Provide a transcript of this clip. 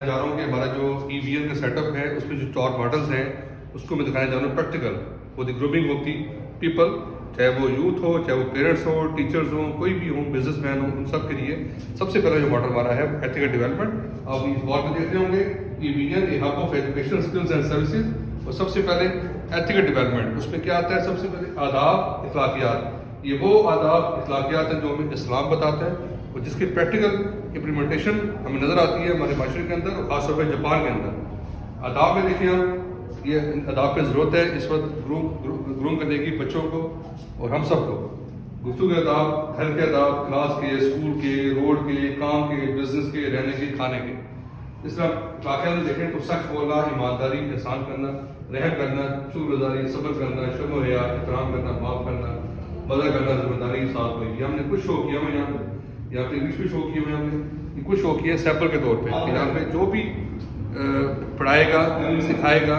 جا رہا ہوں کہ ہمارا جو ای وی این کا سیٹ اپ ہے اس میں جو 4 ماڈلز ہیں اس کو میں دکھانے جا رہا ہوں practical for the grooming of the people, چاہے وہ یوتھ ہو، چاہے وہ پیرنٹس ہو، ٹیچرز ہوں، کوئی بھی ہوں، بزنس مین ہوں، ان سب کے لیے سب سے پہلا جو ماڈل ہمارا ہے ایتھیکل ڈیولپمنٹ. آپ اس بار میں دیکھ رہے ہوں گے E V N A hub of education skills and services. اور سب سے پہلے ایتھیکل ڈیولپمنٹ، اس میں کیا آتا ہے؟ سب سے پہلے آداب اخلاقیات. یہ وہ آداب اخلاقیات ہیں جو ہمیں اسلام بتاتا ہے اور جس کی پریکٹیکل امپلیمنٹیشن ہمیں نظر آتی ہے ہمارے معاشرے کے اندر اور خاص طور پہ جاپان کے اندر. آداب میں دیکھیں ہم یہ آداب کی ضرورت ہے اس وقت گروم کرنے کی بچوں کو اور ہم سب کو. گفتگو کے آداب، گھر کے آداب، کلاس کے، اسکول کے، روڈ کے، کام کے، بزنس کے، رہنے کے، کھانے کے. اس طرح واقعہ میں دیکھیں تو سچ بولنا، ایمانداری، احسان کرنا، رحم کرنا، شکر گزاری، صبر کرنا، شرم و حیا، احترام کرنا، معاف کرنا، مدد کرنا، ذمہ داری کے ساتھ ہوئی. ہم نے کچھ شو کیا ہوئے یہاں پہ انگلش بھی شو کیے ہوئے ہم نے. یہ کچھ شو کیا ہے سیمپل کے طور پہ. یہاں پہ جو بھی پڑھائے گا، سکھائے گا